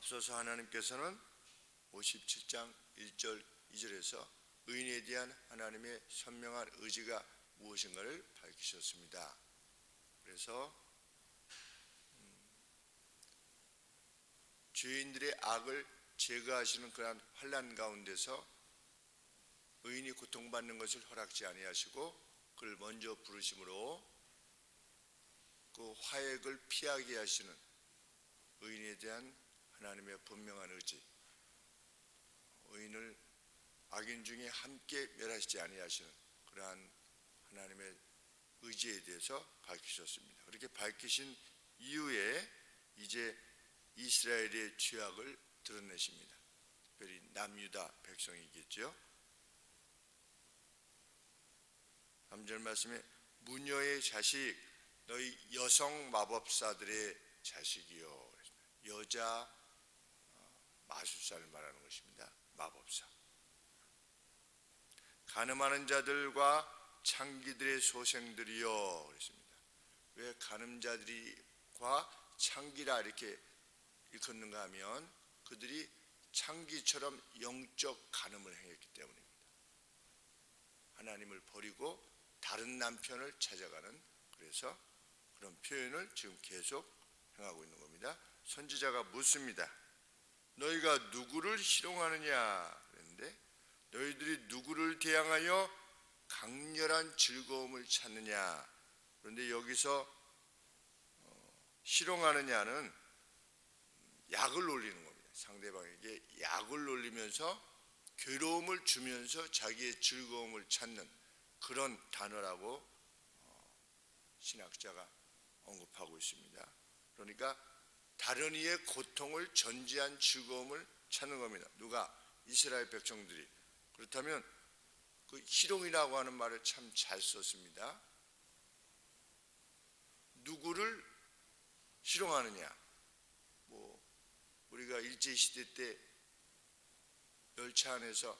앞서서 하나님께서는 57장 1절 2절에서 의인에 대한 하나님의 선명한 의지가 무엇인가를 밝히셨습니다. 그래서 죄인들의 악을 제거하시는 그러한 환난 가운데서 의인이 고통받는 것을 허락지 아니하시고 그를 먼저 부르심으로 그 화액을 피하게 하시는 의인에 대한 하나님의 분명한 의지, 의인을 악인 중에 함께 멸하시지 아니하시는 그러한 하나님의 의지에 대해서 밝히셨습니다. 그렇게 밝히신 이후에 이제 이스라엘의 죄악을 드러내십니다. 특별히 남유다 백성이겠죠. 3절 말씀에 무녀의 자식 너희 여성 마법사들의 자식이요, 여자 마술사를 말하는 것입니다. 마법사. 간음하는 자들과 창기들의 소생들이요 그랬습니다. 왜 간음자들과 창기라 이렇게 일컫는가 하면 그들이 창기처럼 영적 간음을 행했기 때문입니다. 하나님을 버리고 다른 남편을 찾아가는, 그래서 그런 표현을 지금 계속 행하고 있는 겁니다. 선지자가 묻습니다. 너희가 누구를 희롱하느냐 그랬는데 너희들이 누구를 대항하여 강렬한 즐거움을 찾느냐. 그런데 여기서 희롱하느냐는 약을 올리는 겁니다. 상대방에게 약을 올리면서 괴로움을 주면서 자기의 즐거움을 찾는 그런 단어라고 신학자가 언급하고 있습니다. 그러니까 다른 이의 고통을 전제한 즐거움을 찾는 겁니다. 누가? 이스라엘 백성들이. 그렇다면 그 희롱이라고 하는 말을 참 잘 썼습니다. 누구를 희롱하느냐? 우리가 일제시대 때 열차 안에서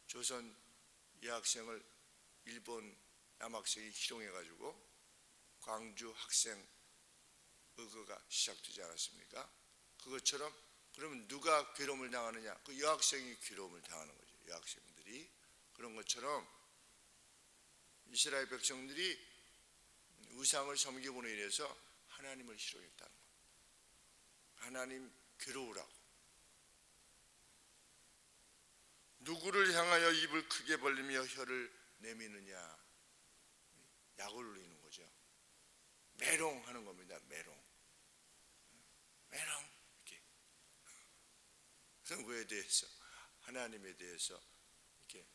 조선 여학생을 일본 남학생이 희롱해가지고 광주 학생 의거가 시작되지 않았습니까? 그것처럼 그러면 누가 괴로움을 당하느냐? 그 여학생이 괴로움을 당하는 거죠. 여학생들이. 그런 것처럼 이스라엘 백성들이 우상을 섬기므로 인해서 하나님을 희롱했다는 겁니다. 하나님 괴로우라고. 누구를 향하여 입을 크게 벌리며 혀를 내미느냐? 약을 올리는 거죠. 메롱하는 겁니다. 메롱 이렇게. 그거에 대해서, 하나님에 대해서 이렇게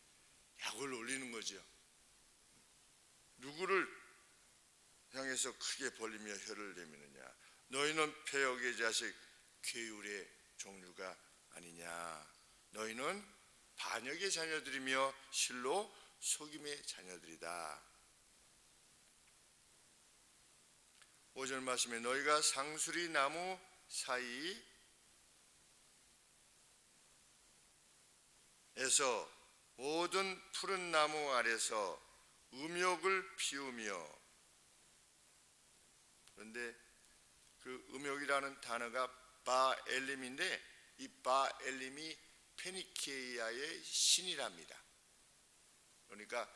약을 올리는 거죠. 누구를 향해서 크게 벌리며 혀를 내미느냐? 너희는 폐역의 자식 괴율의 종류가 아니냐? 너희는 반역의 자녀들이며 실로 속임의 자녀들이다. 5절 말씀에 너희가 상수리 나무 사이에서 모든 푸른 나무 아래서 음욕을 피우며, 그런데 그 음욕이라는 단어가 바엘림인데 이 바엘림이 페니키아의 신이랍니다. 그러니까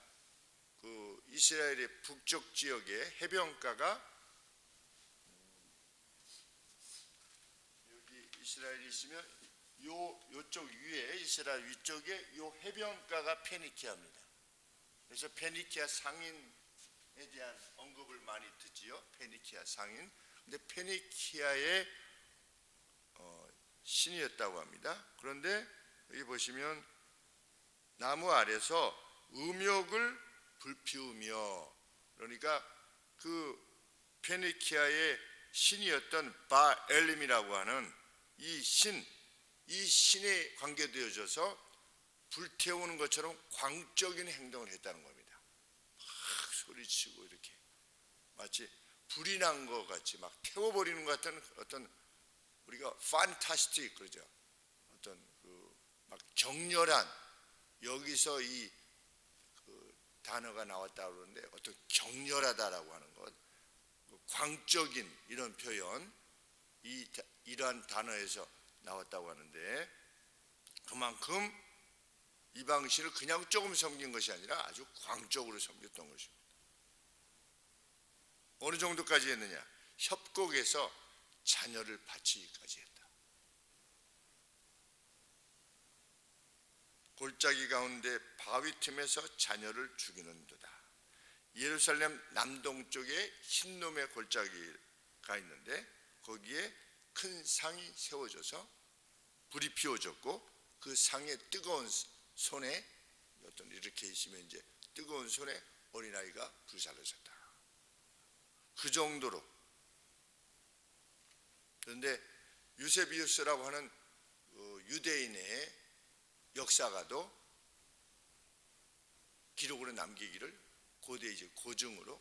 그 이스라엘의 북쪽 지역의 해변가가, 여기 이스라엘이 있으면 요쪽 위에, 이스라엘 위쪽에 요 해변가가 페니키아입니다. 그래서 페니키아 상인에 대한 언급을 많이 듣지요. 페니키아 상인. 근데 페니키아의 신이었다고 합니다. 그런데 여기 보시면 나무 아래서 음욕을 불피우며, 그러니까 그 페니키아의 신이었던 바엘림이라고 하는 이 신에 관계되어져서 불태우는 것처럼 광적인 행동을 했다는 겁니다. 막 소리치고 이렇게 마치 불이 난 것 같이 막 태워버리는 것 같은 어떤, 우리가 판타스틱 그러죠. 어떤 그 막 격렬한, 여기서 이 그 단어가 나왔다고 그러는데 어떤 격렬하다라고 하는 것, 광적인 이런 표현, 이러한 단어에서 나왔다고 하는데, 그만큼 이방신을 그냥 조금 섬긴 것이 아니라 아주 광적으로 섬겼던 것입니다. 어느 정도까지 했느냐? 협곡에서 자녀를 바치기까지 했다. 골짜기 가운데 바위 틈에서 자녀를 죽이는도다. 예루살렘 남동쪽에 흰놈의 골짜기가 있는데 거기에 큰 상이 세워져서 불이 피워졌고 그 상에 뜨거운 손에 어떤 이렇게 있으면 이제 뜨거운 손에 어린아이가 불살라졌다. 그 정도로. 그런데 유세비우스라고 하는 유대인의 역사가도 기록으로 남기기를 고대 이제 고증으로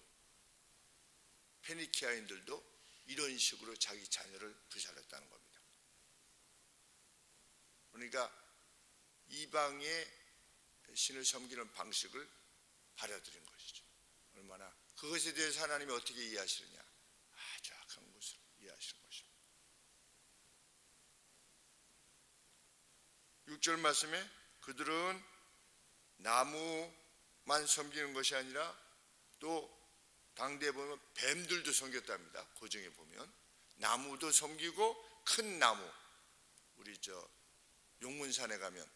페니키아인들도 이런 식으로 자기 자녀를 불살랐다는 겁니다. 그러니까 이방의 신을 섬기는 방식을 받아들인 것이죠. 얼마나 그것에 대해서 하나님이 어떻게 이해하시느냐? 아주 악한 것으로 이해하시는 것입니다. 6절 말씀에 그들은 나무만 섬기는 것이 아니라 또 당대에 보면 뱀들도 섬겼답니다. 고증에 보면 나무도 섬기고 큰 나무, 우리 용문산에 가면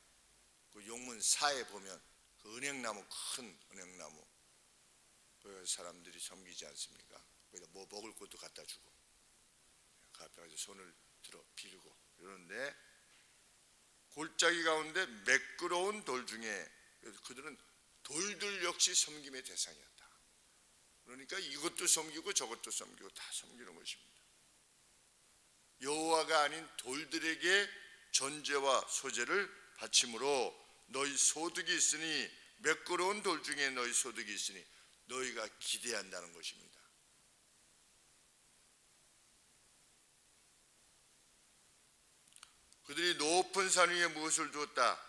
그 용문사에 보면 그 은행나무, 큰 은행나무 그 사람들이 섬기지 않습니까? 거기다 뭐 먹을 것도 갖다 주고 그 앞에 가서 손을 들어 빌고 이러는데, 골짜기 가운데 매끄러운 돌 중에 그들은 돌들 역시 섬김의 대상이었다. 그러니까 이것도 섬기고 저것도 섬기고 다 섬기는 것입니다. 여호와가 아닌 돌들에게 전제와 소제를 바침으로 너희 소득이 있으니, 매끄러운 돌 중에 너희 소득이 있으니 너희가 기대한다는 것입니다. 그들이 높은 산 위에 무엇을 두었다?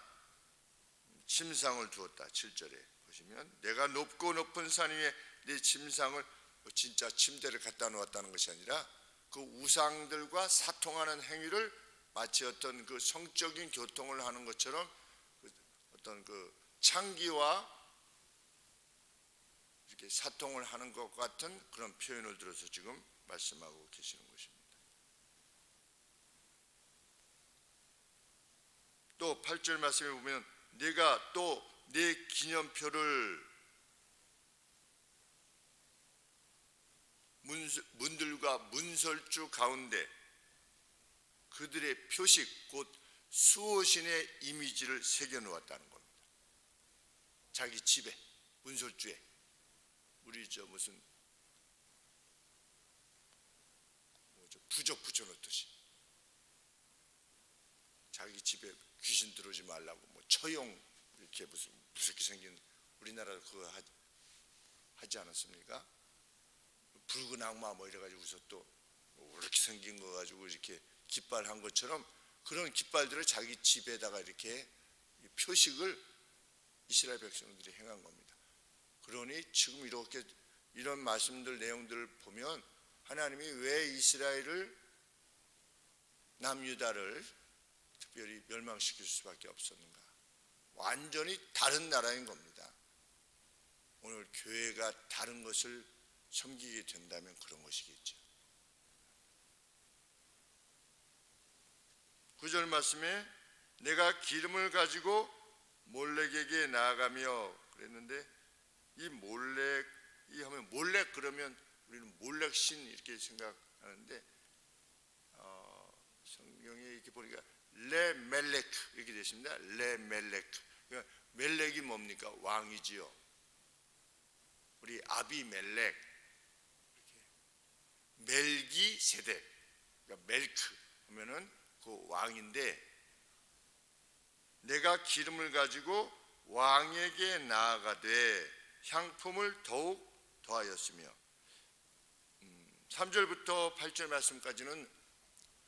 침상을 두었다. 7절에 보시면 내가 높고 높은 산 위에 내 침상을, 진짜 침대를 갖다 놓았다는 것이 아니라 그 우상들과 사통하는 행위를 마치 어떤 그 성적인 교통을 하는 것처럼 어떤 그 창기와 이렇게 사통을 하는 것 같은 그런 표현을 들어서 지금 말씀하고 계시는 것입니다. 또 8절 말씀에 보면 내가 또 내 기념표를 문들과 문설주 가운데 그들의 표식 곧 수호신의 이미지를 새겨놓았다는 겁니다. 자기 집에 문설주에 우리 무슨 부적 붙여놓듯이 자기 집에 귀신 들어오지 말라고 처형 이렇게 무슨 무섭게 생긴, 우리나라도 그거 하지 않았습니까? 붉은 악마 이래가지고서 또 이렇게 생긴 거 가지고 이렇게 깃발한 것처럼 그런 깃발들을 자기 집에다가 이렇게 표식을 이스라엘 백성들이 행한 겁니다. 그러니 지금 이렇게 이런 말씀들 내용들을 보면 하나님이 왜 이스라엘을, 남유다를 특별히 멸망시킬 수밖에 없었는가? 완전히 다른 나라인 겁니다. 오늘 교회가 다른 것을 섬기게 된다면 그런 것이겠죠. 9절 말씀에 내가 기름을 가지고 몰렉에게 나아가며 그랬는데, 이 몰렉이 하면 몰렉 그러면 우리는 몰렉신 이렇게 생각하는데 성경에 이렇게 보니까 레멜렉 이렇게 되어 있습니다. 레멜렉. 그러니까 멜렉이 뭡니까? 왕이지요. 우리 아비멜렉, 멜기세덱, 그러니까 멜크 하면은 그 왕인데, 내가 기름을 가지고 왕에게 나아가되 향품을 더욱 더하였으며, 3절부터 8절 말씀까지는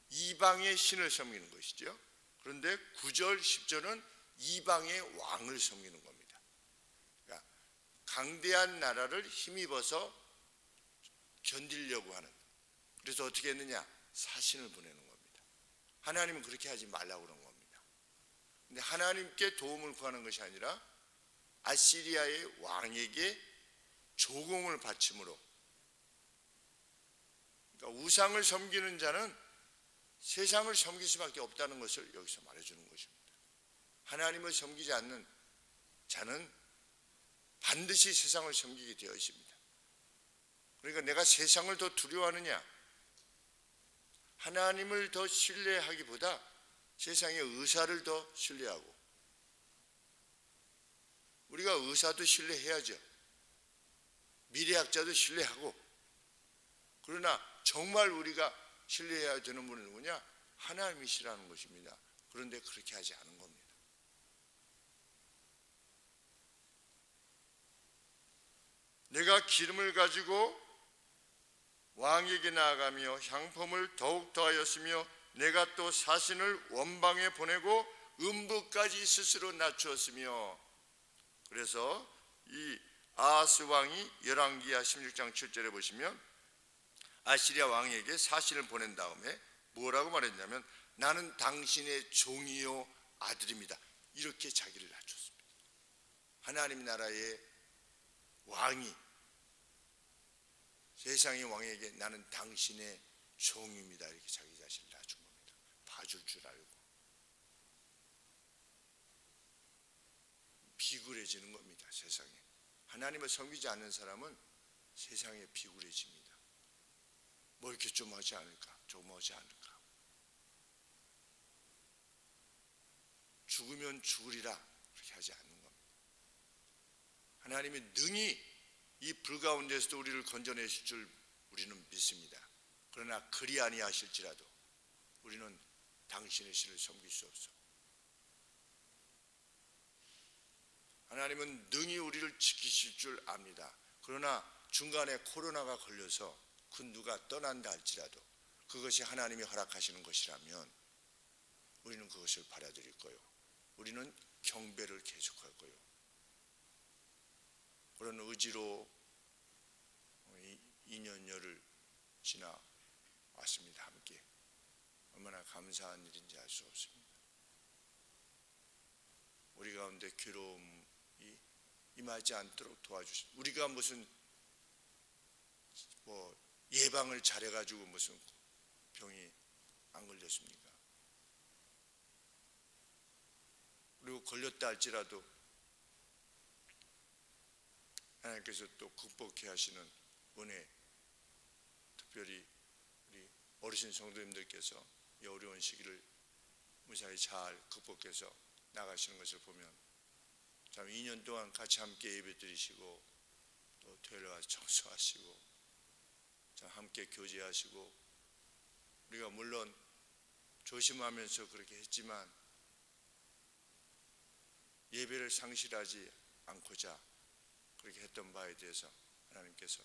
이방의 신을 섬기는 것이죠. 그런데 9절, 10절은 이방의 왕을 섬기는 겁니다. 그러니까 강대한 나라를 힘입어서 견디려고 하는, 그래서 어떻게 했느냐? 사신을 보내는 겁니다. 하나님은 그렇게 하지 말라고 그런 겁니다. 근데 하나님께 도움을 구하는 것이 아니라 아시리아의 왕에게 조공을 바침으로, 그러니까 우상을 섬기는 자는 세상을 섬길 수밖에 없다는 것을 여기서 말해주는 것입니다. 하나님을 섬기지 않는 자는 반드시 세상을 섬기게 되어 있습니다. 그러니까 내가 세상을 더 두려워하느냐, 하나님을 더 신뢰하기보다 세상의 의사를 더 신뢰하고, 우리가 의사도 신뢰해야죠. 미래학자도 신뢰하고. 그러나 정말 우리가 신뢰해야 되는 분은 누구냐? 하나님이시라는 것입니다. 그런데 그렇게 하지 않은 겁니다. 내가 기름을 가지고 왕에게 나아가며 향품을 더욱 더하였으며 내가 또 사신을 원방에 보내고 음부까지 스스로 낮추었으며. 그래서 이 아하스 왕이 열왕기하 16장 7절에 보시면 아시리아 왕에게 사신을 보낸 다음에 뭐라고 말했냐면 나는 당신의 종이요 아들입니다. 이렇게 자기를 낮췄습니다. 하나님 나라의 왕이 세상의 왕에게 나는 당신의 종입니다. 이렇게 자기 자신을 낮춘 겁니다. 봐줄 줄 알고. 비굴해지는 겁니다. 세상에. 하나님을 섬기지 않는 사람은 세상에 비굴해집니다. 뭐 이렇게 좀 하지 않을까, 좀 하지 않을까. 죽으면 죽으리라 그렇게 하지 않는 겁니다. 하나님이 능히 이 불 가운데서도 우리를 건져내실 줄 우리는 믿습니다. 그러나 그리 아니하실지라도 우리는 당신의 신을 섬길 수 없어. 하나님은 능히 우리를 지키실 줄 압니다. 그러나 중간에 코로나가 걸려서 그 누가 떠난다 할지라도 그것이 하나님이 허락하시는 것이라면 우리는 그것을 받아들일 거요. 우리는 경배를 계속할 거요. 그런 의지로 2년여를 지나왔습니다. 함께. 얼마나 감사한 일인지 알 수 없습니다. 우리 가운데 괴로움이 임하지 않도록 도와주십시오. 우리가 무슨 예방을 잘해가지고 무슨 병이 안 걸렸습니까? 그리고 걸렸다 할지라도 하나님께서 또 극복해 하시는 은혜, 특별히 우리 어르신 성도님들께서 이 어려운 시기를 무사히 잘 극복해서 나가시는 것을 보면 참 2년 동안 같이 함께 예배 드리시고 또 토요일 와서 청소하시고 참 함께 교제하시고 우리가 물론 조심하면서 그렇게 했지만 예배를 상실하지 않고자 그렇게 했던 바에 대해서 하나님께서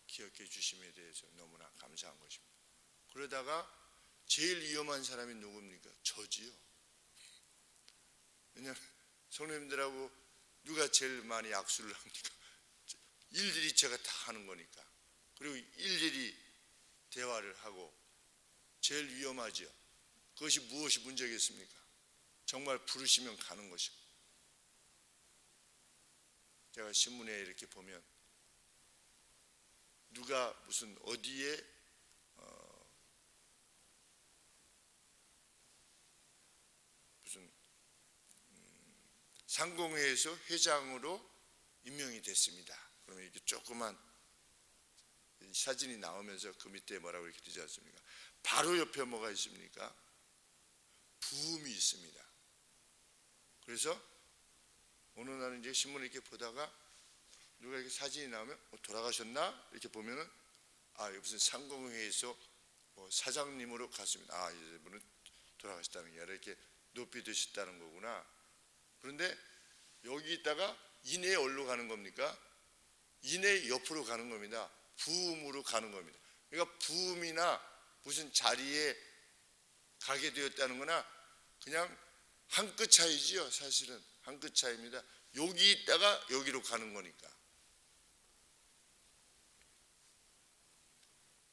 기억해 주심에 대해서 너무나 감사한 것입니다. 그러다가 제일 위험한 사람이 누굽니까? 저지요. 왜냐하면 성도님들하고 누가 제일 많이 악수를 합니까? 일일이 제가 다 하는 거니까. 그리고 일일이 대화를 하고 제일 위험하죠. 그것이 무엇이 문제겠습니까? 정말 부르시면 가는 것이고. 제가 신문에 이렇게 보면 누가 무슨 어디에 무슨 상공회에서 회장으로 임명이 됐습니다. 그러면 이렇게 조그만 사진이 나오면서 그 밑에 뭐라고 이렇게 되지 않습니까? 바로 옆에 뭐가 있습니까? 부음이 있습니다. 그래서 어느 날은 이제 신문을 이렇게 보다가 누가 이렇게 사진이 나오면 돌아가셨나? 이렇게 보면은 무슨 상공회에서 사장님으로 갔습니다. 이분은 돌아가셨다는 게 아니라 이렇게 높이 드셨다는 거구나. 그런데 여기 있다가 이내 어디로 가는 겁니까? 이내 옆으로 가는 겁니다. 부음으로 가는 겁니다. 그러니까 부음이나 무슨 자리에 가게 되었다는 거나 그냥 한 끗 차이지요. 사실은 한 끗 차이입니다. 여기 있다가 여기로 가는 거니까.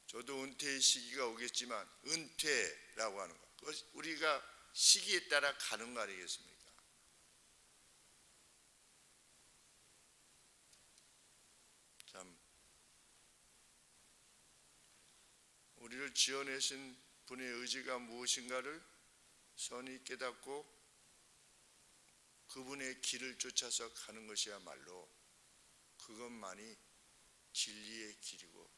저도 은퇴의 시기가 오겠지만 은퇴라고 하는 것, 그것이 우리가 시기에 따라 가는 거 아니겠습니까? 참 우리를 지어내신 분의 의지가 무엇인가를 선히 깨닫고 그분의 길을 쫓아서 가는 것이야말로 그것만이 진리의 길이고,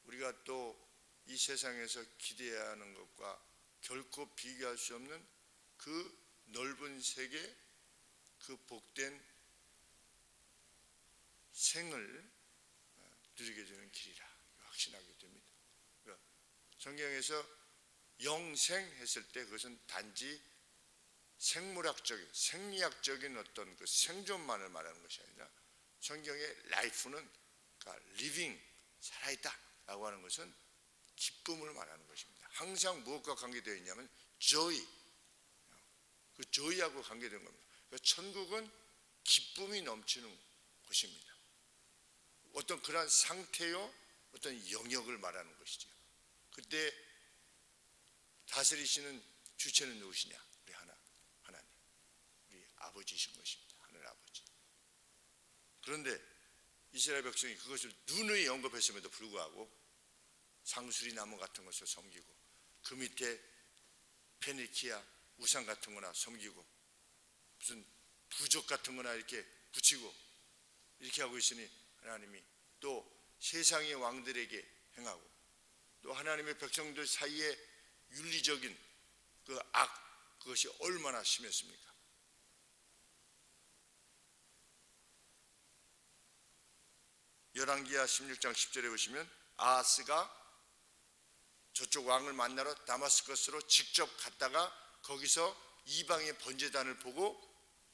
우리가 또 이 세상에서 기대해야 하는 것과 결코 비교할 수 없는 그 넓은 세계, 그 복된 생을 누리게 되는 길이라 확신하게 됩니다. 성경에서 영생 했을 때 그것은 단지 생물학적인, 생리학적인 어떤 그 생존만을 말하는 것이 아니라 성경의 라이프는, 그러니까 living, 살아있다 라고 하는 것은 기쁨을 말하는 것입니다. 항상 무엇과 관계되어 있냐면 joy, 그 joy하고 관계된 겁니다. 그러니까 천국은 기쁨이 넘치는 곳입니다. 어떤 그러한 상태요, 어떤 영역을 말하는 것이죠. 그때 다스리시는 주체는 누구시냐? 우리 하나님, 우리 아버지이신 것입니다. 하늘 아버지. 그런데 이스라엘 백성이 그것을 누누이 언급했음에도 불구하고 상수리 나무 같은 것을 섬기고 그 밑에 페니키아 우상 같은 거나 섬기고 무슨 부족 같은 거나 이렇게 붙이고 이렇게 하고 있으니 하나님이 또 세상의 왕들에게 행하고 또 하나님의 백성들 사이에 윤리적인 그 악, 그것이 얼마나 심했습니까? 열왕기하 16장 10절에 보시면 아하스가 저쪽 왕을 만나러 다마스커스로 직접 갔다가 거기서 이방의 번제단을 보고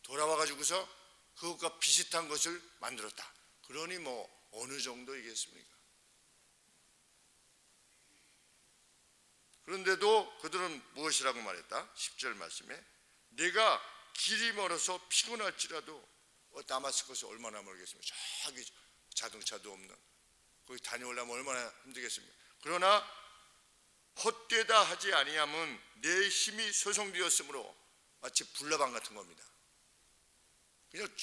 돌아와 가지고서 그것과 비슷한 것을 만들었다. 그러니 뭐 어느 정도이겠습니까? 그런데도 그들은 무엇이라고 말했다? 10절 말씀에 내가 길이 멀어서 피곤할지라도 다마스커스 얼마나 멀겠습니까? 저기 자동차도 없는 거기 다녀오려면 얼마나 힘들겠습니까? 그러나 헛되다 하지 아니함은 내 힘이 소성되었으므로, 마치 불나방 같은 겁니다. 그냥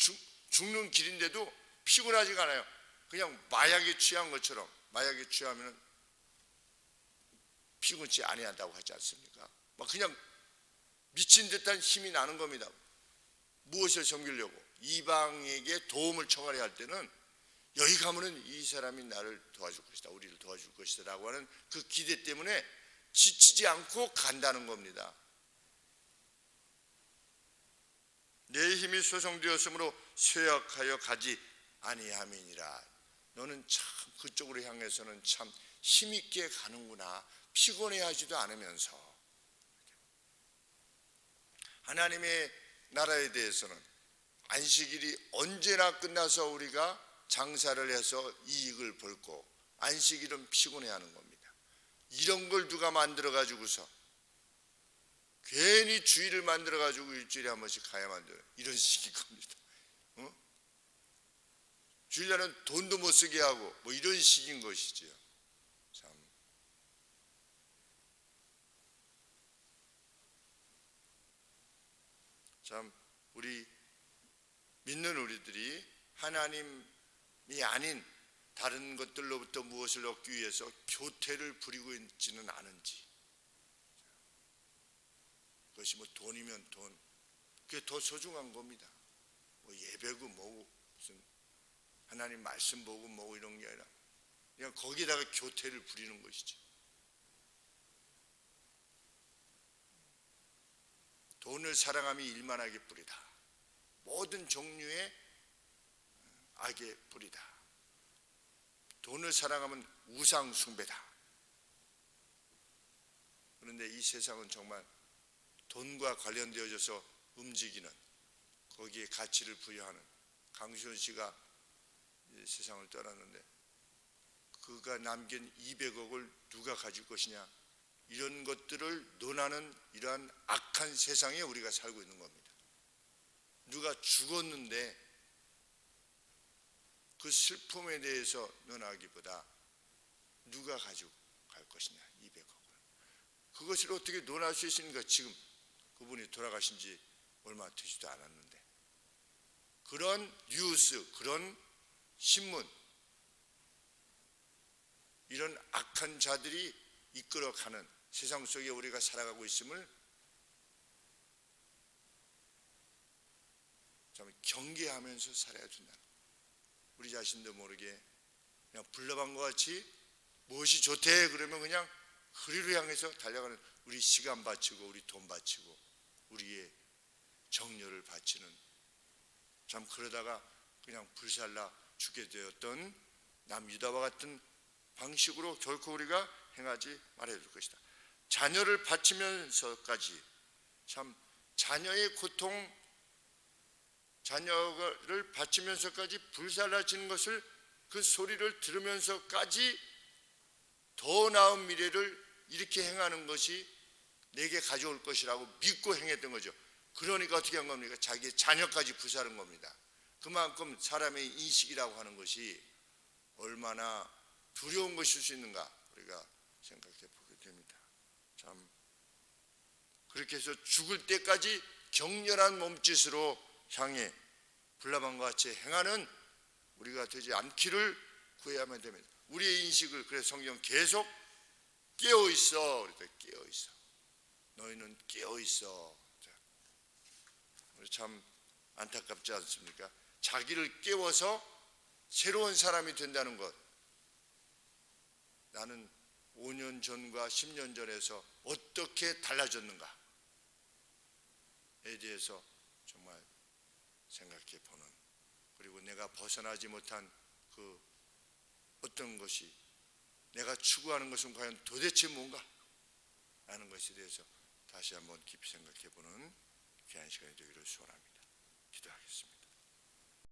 죽는 길인데도 피곤하지가 않아요. 그냥 마약에 취한 것처럼, 마약에 취하면 피곤치 아니한다고 하지 않습니까? 막 그냥 미친 듯한 힘이 나는 겁니다. 무엇을 섬기려고? 이방에게 도움을 청하려 할 때는 여기 가면은 이 사람이 나를 도와줄 것이다, 우리를 도와줄 것이다 라고 하는 그 기대 때문에 지치지 않고 간다는 겁니다. 내 힘이 소성되었으므로 쇠약하여 가지 아니함이니라. 너는 참 그쪽으로 향해서는 참 힘있게 가는구나, 피곤해하지도 않으면서. 하나님의 나라에 대해서는 안식일이 언제나 끝나서 우리가 장사를 해서 이익을 벌고 안식일은 피곤해하는 겁니다. 이런 걸 누가 만들어 가지고서 괜히 주일을 만들어 가지고 일주일에 한 번씩 가야만 돼요. 이런 식인 겁니다. 주일날은 돈도 못 쓰게 하고 뭐 이런 식인 것이지요. 참 우리 믿는 우리들이 하나님이 아닌 다른 것들로부터 무엇을 얻기 위해서 교태를 부리고 있지는 않은지, 그것이 뭐 돈이면 돈, 그게 더 소중한 겁니다. 뭐 예배고 뭐고 무슨 하나님 말씀 보고 뭐고 이런 게 아니라 그냥 거기다가 교태를 부리는 것이지. 돈을 사랑함이 일만하게 뿌리다. 모든 종류의 악의 뿌리다. 돈을 사랑하면 우상 숭배다. 그런데 이 세상은 정말 돈과 관련되어져서 움직이는, 거기에 가치를 부여하는, 강수현 씨가 세상을 떠났는데 그가 남긴 200억을 누가 가질 것이냐, 이런 것들을 논하는 이러한 악한 세상에 우리가 살고 있는 겁니다. 누가 죽었는데 그 슬픔에 대해서 논하기보다 누가 가지고 갈 것이냐, 200억을. 그것을 어떻게 논할 수 있습니까? 지금 그분이 돌아가신 지 얼마 되지도 않았는데. 그런 뉴스, 그런 신문, 이런 악한 자들이 이끌어가는 세상 속에 우리가 살아가고 있음을 참 경계하면서 살아야 된다. 우리 자신도 모르게 그냥 불나방 것 같이 무엇이 좋대 그러면 그냥 그리로 향해서 달려가는, 우리 시간 바치고 우리 돈 바치고 우리의 정열을 바치는, 참 그러다가 그냥 불살라 죽게 되었던 남 유다와 같은 방식으로 결코 우리가 행하지 말아야 될 것이다. 자녀를 바치면서까지, 참 자녀의 고통, 자녀를 바치면서까지 불살라지는 것을, 그 소리를 들으면서까지 더 나은 미래를 이렇게 행하는 것이 내게 가져올 것이라고 믿고 행했던 거죠. 그러니까 어떻게 한 겁니까? 자기의 자녀까지 불사른 겁니다. 그만큼 사람의 인식이라고 하는 것이 얼마나 두려운 것일 수 있는가 우리가 생각해 보게 됩니다. 참 그렇게 해서 죽을 때까지 격렬한 몸짓으로 향해 불나방과 같이 행하는 우리가 되지 않기를 구해야만 됩니다. 우리의 인식을, 그래서 성경 계속 깨어있어, 그러니까 깨어있어, 너희는 깨어있어. 참 안타깝지 않습니까? 자기를 깨워서 새로운 사람이 된다는 것, 나는 5년 전과 10년 전에서 어떻게 달라졌는가에 대해서 정말 생각해 보는, 그리고 내가 벗어나지 못한 그 어떤 것이, 내가 추구하는 것은 과연 도대체 뭔가 하는 것에 대해서 다시 한번 깊이 생각해 보는 귀한 시간이 되기를 소원합니다.